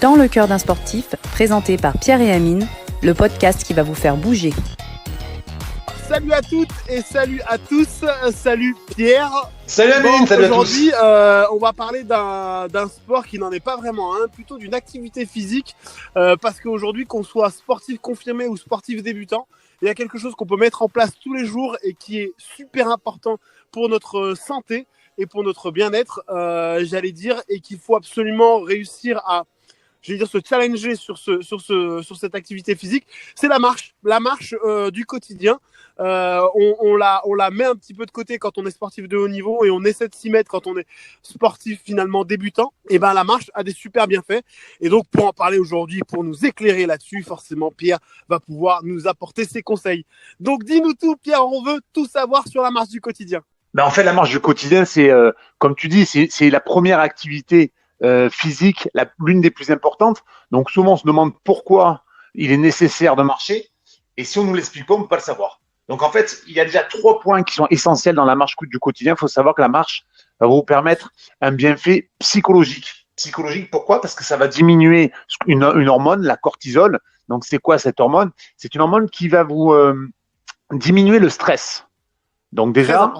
Dans le cœur d'un sportif, présenté par Pierre et Amine, le podcast qui va vous faire bouger. Salut à toutes et salut à tous, salut Pierre. Salut Amine, salut à tous. Aujourd'hui, on va parler d'un sport qui n'en est pas vraiment un, plutôt d'une activité physique, parce qu'aujourd'hui, qu'on soit sportif confirmé ou sportif débutant, il y a quelque chose qu'on peut mettre en place tous les jours et qui est super important pour notre santé et pour notre bien-être, j'allais dire, et qu'il faut absolument réussir à se challenger sur cette activité physique, c'est la marche du quotidien. On la met un petit peu de côté quand on est sportif de haut niveau et on essaie de s'y mettre quand on est sportif finalement débutant. Et ben la marche a des super bienfaits. Et donc pour en parler aujourd'hui, pour nous éclairer là-dessus, forcément Pierre va pouvoir nous apporter ses conseils. Donc dis-nous tout Pierre, on veut tout savoir sur la marche du quotidien. En fait, la marche du quotidien, c'est comme tu dis, c'est la première activité physique, l'une des plus importantes. Donc souvent on se demande pourquoi il est nécessaire de marcher, et si on nous l'explique pas, on peut pas le savoir. Donc en fait, il y a déjà 3 points qui sont essentiels dans la marche du quotidien. Il faut savoir que la marche va vous permettre un bienfait psychologique. Psychologique, pourquoi? Parce que ça va diminuer une hormone, la cortisol. Donc c'est quoi cette hormone? C'est une hormone qui va vous diminuer le stress. Donc déjà,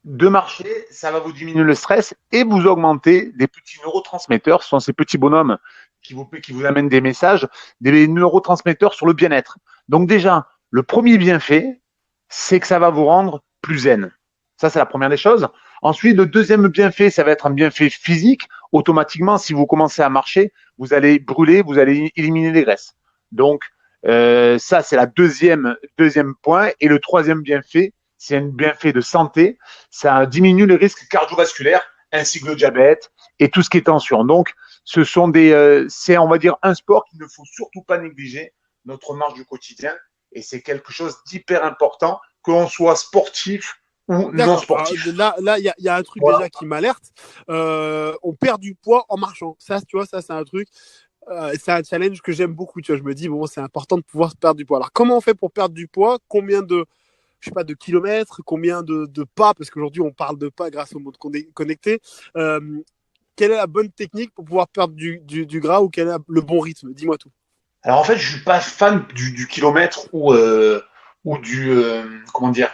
de marcher, ça va vous diminuer le stress et vous augmenter des petits neurotransmetteurs. Ce sont ces petits bonhommes qui vous amènent des messages, des neurotransmetteurs sur le bien-être. Donc déjà, le premier bienfait, c'est que ça va vous rendre plus zen. Ça, c'est la première des choses. Ensuite, le deuxième bienfait, ça va être un bienfait physique. Automatiquement, si vous commencez à marcher, vous allez brûler, vous allez éliminer les graisses. Donc, ça, c'est la deuxième point. Et le troisième bienfait, c'est un bienfait de santé. Ça diminue les risques cardiovasculaires, ainsi que le diabète et tout ce qui est tension. Donc, ce sont c'est, on va dire, un sport qu'il ne faut surtout pas négliger, notre marche du quotidien. Et c'est quelque chose d'hyper important, que l'on soit sportif ou non sportif. Là, il y a un truc déjà qui m'alerte. On perd du poids en marchant. Ça, tu vois, ça, c'est un truc. C'est un challenge que j'aime beaucoup. Tu vois, je me dis, bon, c'est important de pouvoir perdre du poids. Alors, comment on fait pour perdre du poids? Combien de kilomètres, combien de pas, parce qu'aujourd'hui on parle de pas grâce au monde connecté. Quelle est la bonne technique pour pouvoir perdre du gras, ou quel est le bon rythme? Dis-moi tout. Alors en fait, je suis pas fan du kilomètre ou comment dire.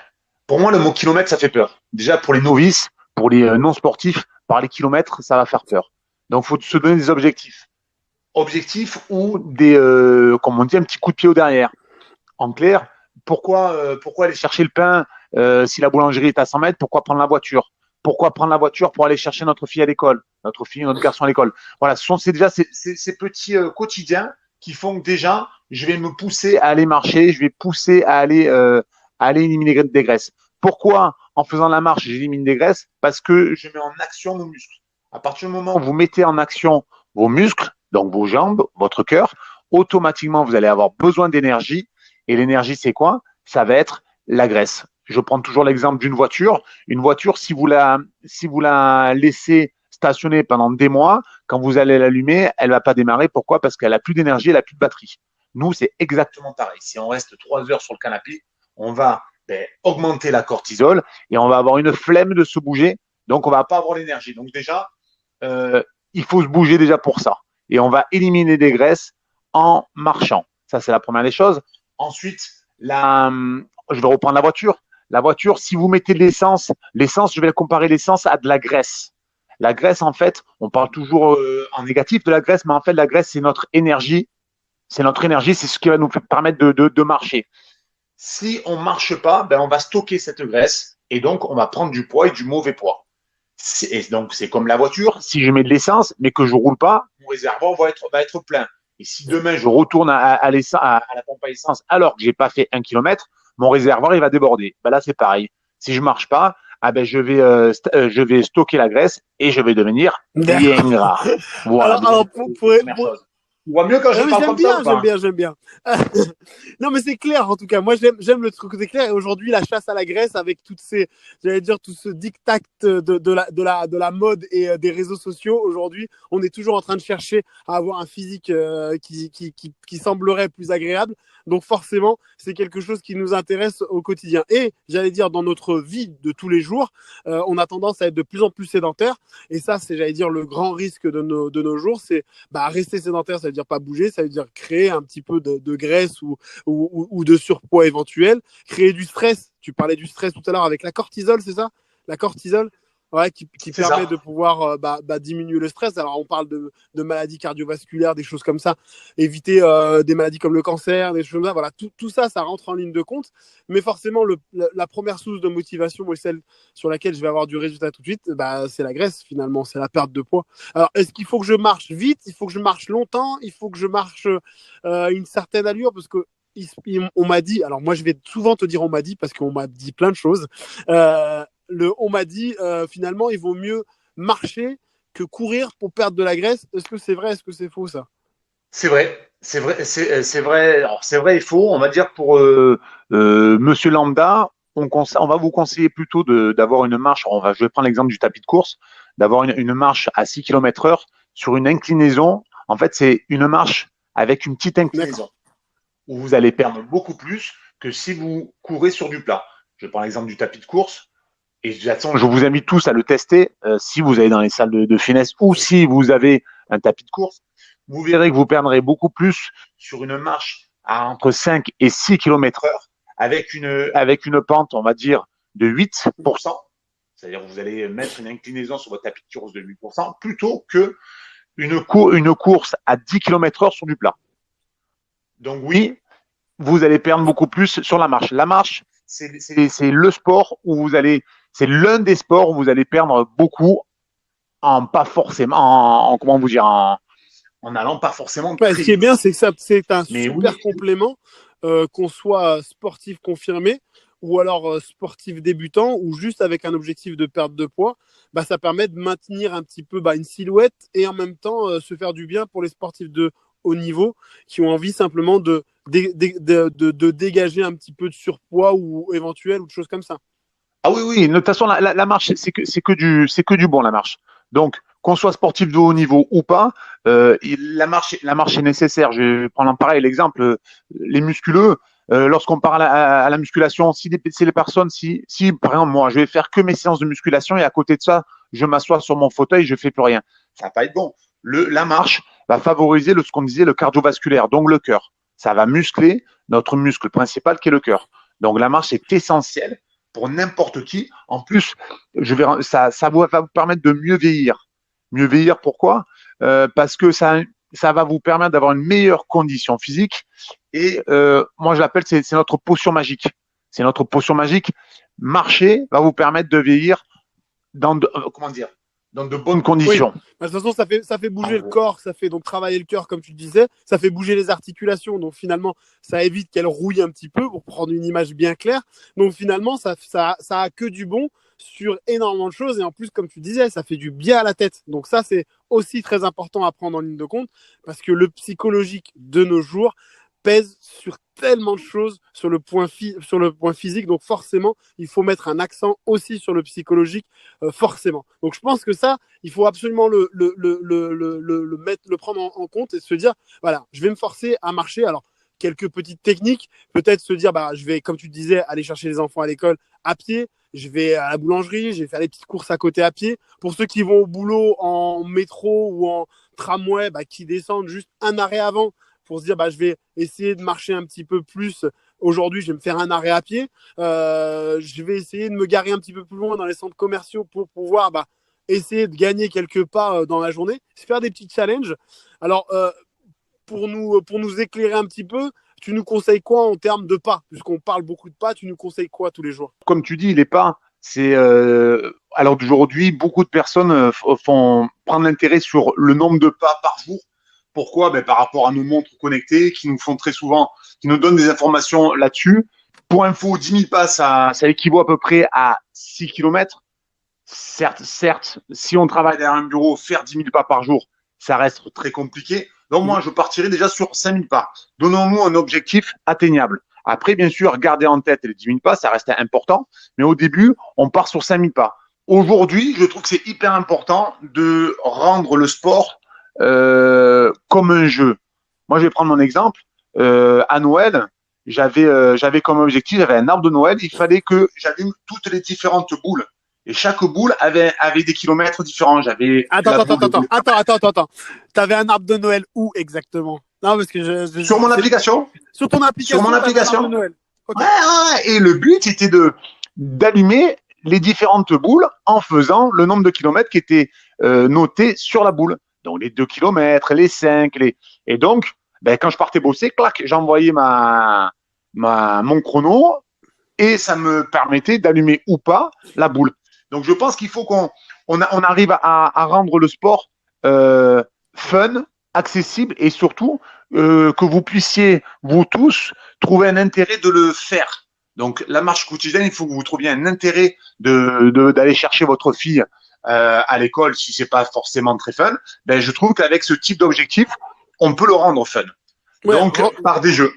Pour moi, le mot kilomètre, ça fait peur. Déjà pour les novices, pour les non sportifs, par les kilomètres, ça va faire peur. Donc faut se donner des objectifs. Objectifs ou comme on dit, un petit coup de pied au derrière. En clair, pourquoi aller chercher le pain si la boulangerie est à 100 mètres? Pourquoi prendre la voiture? Pourquoi prendre la voiture pour aller chercher notre fille à l'école, notre garçon à l'école? Voilà, c'est déjà ces petits quotidiens qui font que déjà, je vais me pousser à aller marcher, je vais pousser à aller éliminer des graisses. Pourquoi en faisant la marche, j'élimine des graisses? Parce que je mets en action nos muscles. À partir du moment où vous mettez en action vos muscles, donc vos jambes, votre cœur, automatiquement, vous allez avoir besoin d'énergie. Et l'énergie, c'est quoi? Ça va être la graisse. Je prends toujours l'exemple d'une voiture. Une voiture, si vous la laissez stationner pendant des mois, quand vous allez l'allumer, elle va pas démarrer. Pourquoi? Parce qu'elle a plus d'énergie, elle a plus de batterie. Nous, c'est exactement pareil. Si on reste 3 heures sur le canapé, on va augmenter la cortisol et on va avoir une flemme de se bouger. Donc, on va pas avoir l'énergie. Donc déjà, il faut se bouger déjà pour ça. Et on va éliminer des graisses en marchant. Ça, c'est la première des choses. Ensuite, je vais reprendre la voiture. La voiture, si vous mettez de l'essence, je vais comparer l'essence à de la graisse. La graisse, en fait, on parle toujours en négatif de la graisse, mais en fait, la graisse, c'est notre énergie. C'est notre énergie, c'est ce qui va nous permettre de marcher. Si on marche pas, on va stocker cette graisse et donc on va prendre du poids et du mauvais poids. Donc, c'est comme la voiture. Si je mets de l'essence, mais que je roule pas, mon réservoir va être plein. Et si demain je retourne à la pompe à essence alors que j'ai pas fait 1 kilomètre, mon réservoir il va déborder. Là c'est pareil. Si je marche pas, je vais stocker la graisse et je vais devenir bien gras. Voilà. Alors Tu vois mieux quand je Non, mais parle comme ça ou pas? j'aime bien. Non, mais c'est clair, en tout cas. Moi, j'aime le truc côté clair. Et aujourd'hui, la chasse à la graisse avec j'allais dire, tout ce diktat de la mode et des réseaux sociaux. Aujourd'hui, on est toujours en train de chercher à avoir un physique qui semblerait plus agréable. Donc, forcément, c'est quelque chose qui nous intéresse au quotidien. Et, j'allais dire, dans notre vie de tous les jours, on a tendance à être de plus en plus sédentaire. Et ça, c'est, j'allais dire, le grand risque de nos jours. C'est rester sédentaire, ça veut dire pas bouger, ça veut dire créer un petit peu de graisse ou de surpoids éventuel, créer du stress. Tu parlais du stress tout à l'heure avec la cortisol, c'est ça? La cortisol, ouais, qui C'est permet ça. de pouvoir diminuer le stress. Alors, on parle de maladies cardiovasculaires, des choses comme ça, éviter des maladies comme le cancer, des choses comme ça. Voilà, tout ça, ça rentre en ligne de compte. Mais forcément, la première source de motivation, et celle sur laquelle je vais avoir du résultat tout de suite, c'est la graisse, finalement, c'est la perte de poids. Alors, est-ce qu'il faut que je marche vite? Il faut que je marche longtemps? Il faut que je marche une certaine allure? Parce que on m'a dit, alors moi je vais souvent te dire on m'a dit parce qu'on m'a dit plein de choses. On m'a dit finalement il vaut mieux marcher que courir pour perdre de la graisse. Est-ce que c'est vrai? Est-ce que c'est faux ça? C'est vrai, c'est vrai. Alors c'est vrai, il faut, on va dire pour Monsieur Lambda, on va vous conseiller plutôt d'avoir une marche. Je vais prendre l'exemple du tapis de course, d'avoir une marche à 6 km/h sur une inclinaison. En fait, c'est une marche avec une petite inclinaison D'accord. où vous allez perdre beaucoup plus que si vous courez sur du plat. Je prends l'exemple du tapis de course. Et je vous invite tous à le tester si vous allez dans les salles de fitness ou si vous avez un tapis de course. Vous verrez que vous perdrez beaucoup plus sur une marche à entre 5 et 6 km/h avec une pente, on va dire, de 8%. C'est-à-dire que vous allez mettre une inclinaison sur votre tapis de course de 8%, plutôt que une course à 10 km/h sur du plat. Donc oui, vous allez perdre beaucoup plus sur la marche. La marche, c'est le sport où vous allez, c'est l'un des sports où vous allez perdre beaucoup en pas forcément, comment vous dire, en allant pas forcément Ouais, très ce qui est bien, vite. c'est que c'est un Mais super oui, complément, qu'on soit sportif confirmé ou alors sportif débutant ou juste avec un objectif de perte de poids. Ça permet de maintenir un petit peu une silhouette et en même temps se faire du bien pour les sportifs de haut niveau qui ont envie simplement de dégager un petit peu de surpoids ou éventuel ou de choses comme ça. ah oui, oui. De toute façon, la marche, c'est que du bon, la marche. Donc, qu'on soit sportif de haut niveau ou pas, la marche est nécessaire. Je vais prendre pareil l'exemple, les musculeux. Lorsqu'on parle à la musculation, si les personnes, si par exemple moi, je vais faire que mes séances de musculation et à côté de ça, je m'assois sur mon fauteuil, je fais plus rien, ça va pas être bon. La marche va favoriser ce qu'on disait le cardiovasculaire, donc le cœur. Ça va muscler notre muscle principal qui est le cœur. Donc la marche est essentielle pour n'importe qui. En plus, ça va vous permettre de mieux vieillir. Mieux vieillir, pourquoi? Parce que ça va vous permettre d'avoir une meilleure condition physique. Et moi, je l'appelle, c'est notre potion magique. C'est notre potion magique. Marcher va vous permettre de vieillir comment dire, dans de bonnes Oui, conditions. de toute façon, ça fait En bouger le gros. corps, ça fait donc travailler le cœur, comme tu le disais, ça fait bouger les articulations, donc finalement, ça évite qu'elles rouillent un petit peu pour prendre une image bien claire. Donc finalement, ça a que du bon sur énormément de choses, et en plus, comme tu disais, ça fait du bien à la tête. Donc ça, c'est aussi très important à prendre en ligne de compte, parce que le psychologique de nos jours pèse sur tellement de choses sur sur le point physique, donc forcément, il faut mettre un accent aussi sur le psychologique, forcément. Donc je pense que ça, il faut absolument le prendre en compte et se dire, voilà, je vais me forcer à marcher. Alors, quelques petites techniques, peut-être se dire, je vais, comme tu disais, aller chercher les enfants à l'école à pied, je vais à la boulangerie, je vais faire les petites courses à côté à pied. Pour ceux qui vont au boulot en métro ou en tramway, qui descendent juste un arrêt avant pour se dire, je vais essayer de marcher un petit peu plus. Aujourd'hui, je vais me faire un arrêt à pied. Je vais essayer de me garer un petit peu plus loin dans les centres commerciaux pour pouvoir essayer de gagner quelques pas dans la journée, se faire des petits challenges. Alors, pour nous éclairer un petit peu, tu nous conseilles quoi en termes de pas? Puisqu'on parle beaucoup de pas, tu nous conseilles quoi tous les jours? Comme tu dis, les pas, c'est alors d'aujourd'hui, beaucoup de personnes font prendre l'intérêt sur le nombre de pas par jour. Pourquoi? Par rapport à nos montres connectées qui nous font très souvent, qui nous donnent des informations là-dessus. Pour info, 10 000 pas, ça équivaut à peu près à 6 km. Certes, si on travaille derrière un bureau, faire 10 000 pas par jour, ça reste très compliqué. Donc, moi, je partirai déjà sur 5000 pas. Donnons-nous un objectif atteignable. Après, bien sûr, garder en tête les 10 000 pas, ça reste important. Mais au début, on part sur 5000 pas. Aujourd'hui, je trouve que c'est hyper important de rendre le sport comme un jeu. Moi, je vais prendre mon exemple. À Noël, j'avais comme objectif, j'avais un arbre de Noël. Il fallait que j'allume toutes les différentes boules. Et chaque boule avait des kilomètres différents. J'avais Attends. T'avais un arbre de Noël où exactement? Non, parce que sur mon application. Sur ton application. Sur mon t'avais un arbre application. de Noël. Okay. Ouais. Et le but, c'était d'allumer les différentes boules en faisant le nombre de kilomètres qui était noté sur la boule. Donc, les 2 kilomètres, les 5, Et donc, quand je partais bosser, clac, j'envoyais mon chrono et ça me permettait d'allumer ou pas la boule. Donc, je pense qu'il faut qu'on arrive à rendre le sport fun, accessible et surtout que vous puissiez, vous tous, trouver un intérêt de le faire. Donc, la marche quotidienne, il faut que vous trouviez un intérêt d'aller chercher votre fille à l'école, si c'est pas forcément très fun. Je trouve qu'avec ce type d'objectif, on peut le rendre fun. Ouais, donc, par des jeux.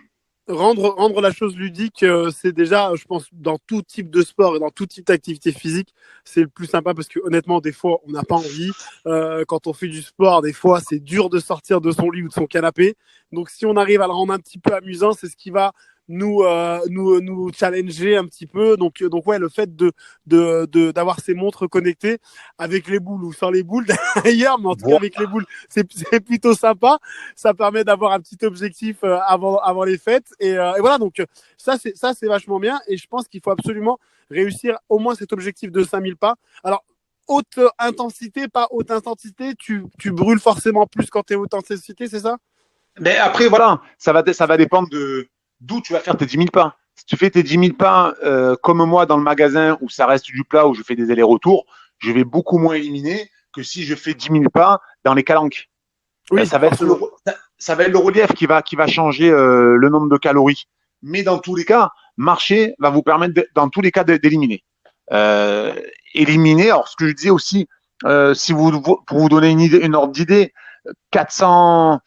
Rendre la chose ludique, c'est déjà, je pense, dans tout type de sport et dans tout type d'activité physique, c'est le plus sympa parce que honnêtement, des fois, on n'a pas envie. Quand on fait du sport, des fois, c'est dur de sortir de son lit ou de son canapé. Donc, si on arrive à le rendre un petit peu amusant, c'est ce qui va nous challenger un petit peu. Donc ouais, le fait d'avoir ces montres connectées avec les boules ou sans les boules d'ailleurs, mais en tout cas avec les boules, c'est plutôt sympa. Ça permet d'avoir un petit objectif avant les fêtes et voilà. Donc ça c'est vachement bien et je pense qu'il faut absolument réussir au moins cet objectif de 5000 pas. Alors haute intensité, pas haute intensité, tu brûles forcément plus quand tu es haute intensité, c'est ça? Mais après, voilà, ça va dépendre d'où tu vas faire tes 10 000 pas. Si tu fais tes 10 000 pas comme moi dans le magasin où ça reste du plat, où je fais des allers-retours, je vais beaucoup moins éliminer que si je fais 10 000 pas dans les calanques. Oui, ça va être le relief qui va changer le nombre de calories. Mais dans tous les cas, marcher va vous permettre, dans tous les cas, d'éliminer. Éliminer, alors ce que je disais aussi, si pour vous donner une ordre d'idée, 400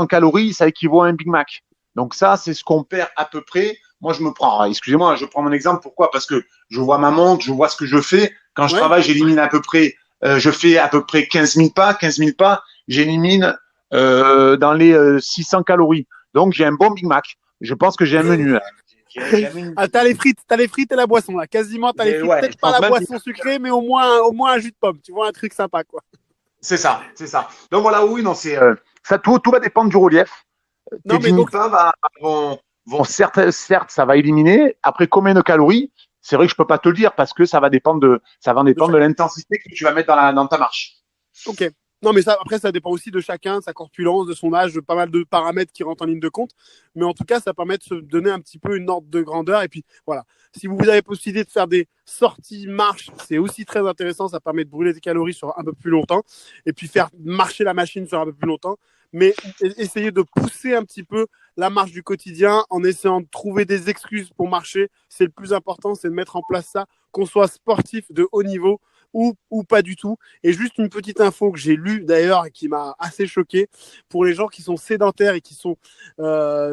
calories, ça équivaut à un Big Mac. Donc ça, c'est ce qu'on perd à peu près. Moi, je prends mon exemple. Pourquoi? Parce que je vois ma montre, je vois ce que je fais. Quand je travaille, j'élimine à peu près, je fais à peu près 15 000 pas. 15 000 pas, j'élimine dans les 600 calories. Donc, j'ai un bon Big Mac. Je pense que j'ai un menu. T'as les frites et la boisson là. Quasiment, t'as les frites. Peut-être pas la boisson sucrée, mais au moins un jus de pomme. Tu vois, un truc sympa, quoi. C'est ça. Donc voilà, oui, non, c'est ça. Tout va dépendre du relief. Tes 10 000 pas vont certes, ça va éliminer. Après, combien de calories? C'est vrai que je peux pas te le dire parce que ça va dépendre de l'intensité que tu vas mettre dans ta marche. Ok. Non, mais après, ça dépend aussi de chacun, de sa corpulence, de son âge, de pas mal de paramètres qui rentrent en ligne de compte. Mais en tout cas, ça permet de se donner un petit peu une ordre de grandeur. Et puis, voilà. Si vous avez possibilité de faire des sorties marche, c'est aussi très intéressant. Ça permet de brûler des calories sur un peu plus longtemps. Et puis, faire marcher la machine sur un peu plus longtemps. Mais essayez de pousser un petit peu la marche du quotidien en essayant de trouver des excuses pour marcher. C'est le plus important, c'est de mettre en place ça, qu'on soit sportif de haut niveau ou pas du tout. Et juste une petite info que j'ai lue d'ailleurs et qui m'a assez choqué, pour les gens qui sont sédentaires et qui sont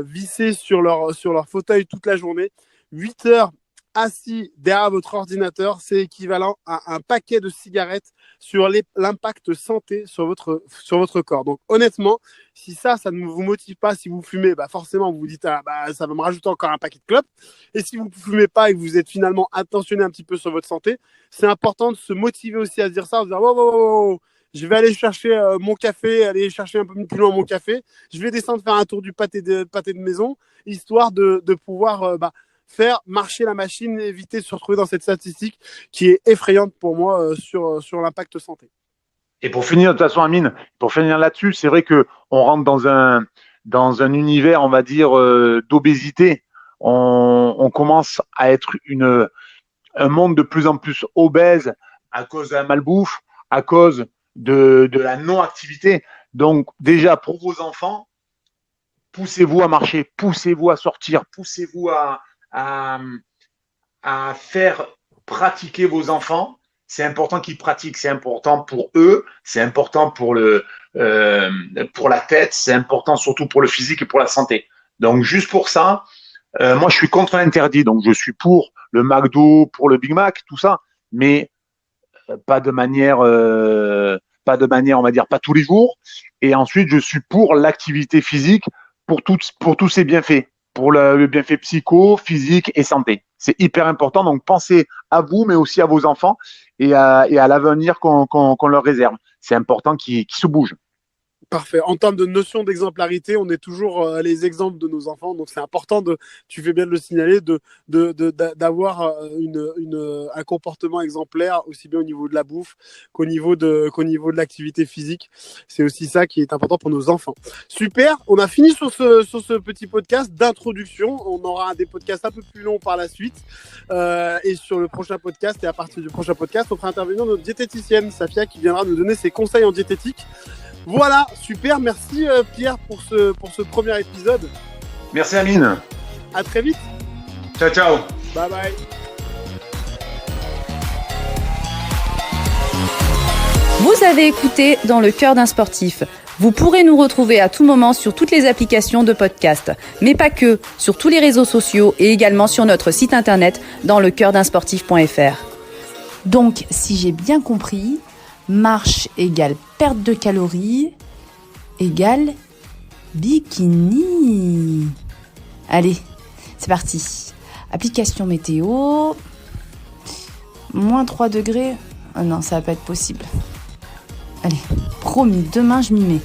vissés sur leur fauteuil toute la journée, 8 heures assis derrière votre ordinateur, c'est équivalent à un paquet de cigarettes sur l'impact santé sur votre corps. Donc honnêtement, si ça ne vous motive pas, si vous fumez, forcément vous vous dites ça va me rajouter encore un paquet de clopes. Et si vous ne fumez pas et que vous êtes finalement attentionné un petit peu sur votre santé, c'est important de se motiver aussi à se dire ça, en se disant wow, je vais aller chercher mon café, aller chercher un peu plus loin mon café, je vais descendre faire un tour du pâté de maison, histoire de pouvoir faire marcher la machine, éviter de se retrouver dans cette statistique qui est effrayante pour moi sur l'impact santé. Et pour finir, de toute façon, Amine, pour finir là-dessus, c'est vrai que on rentre dans un univers, on va dire, d'obésité. On commence à être un monde de plus en plus obèse à cause de la malbouffe, à cause de la non-activité. Donc, déjà, pour vos enfants, poussez-vous à marcher, poussez-vous à sortir, poussez-vous à faire pratiquer vos enfants. c'est important qu'ils pratiquent, c'est important pour eux, c'est important pour la tête, c'est important surtout pour le physique et pour la santé. Donc juste pour ça, moi je suis contre l'interdit, donc je suis pour le McDo, pour le Big Mac, tout ça, mais pas de manière, on va dire, pas tous les jours. Et ensuite, je suis pour l'activité physique, pour tous ses bienfaits, pour le bienfait psycho, physique et santé. C'est hyper important. Donc, pensez à vous, mais aussi à vos enfants et à l'avenir qu'on leur réserve. C'est important qu'ils se bougent. Parfait. En termes de notion d'exemplarité, on est toujours les exemples de nos enfants, donc c'est important tu fais bien de le signaler, d'avoir un comportement exemplaire aussi bien au niveau de la bouffe qu'au niveau de l'activité physique. C'est aussi ça qui est important pour nos enfants. Super. On a fini sur ce petit podcast d'introduction. On aura des podcasts un peu plus longs par la suite, et sur le prochain podcast et à partir du prochain podcast, on fera intervenir notre diététicienne Safia qui viendra nous donner ses conseils en diététique. Voilà, super, merci Pierre pour ce premier épisode. Merci Amine. À très vite. Ciao, ciao. Bye bye. Vous avez écouté Dans le cœur d'un sportif. Vous pourrez nous retrouver à tout moment sur toutes les applications de podcast, mais pas que, sur tous les réseaux sociaux et également sur notre site internet danslecoeurdunsportif.fr. Donc, si j'ai bien compris, marche égale perte de calories égale bikini. Allez, c'est parti. Application météo. Moins 3 degrés. Ah non, ça va pas être possible. Allez, promis, demain je m'y mets.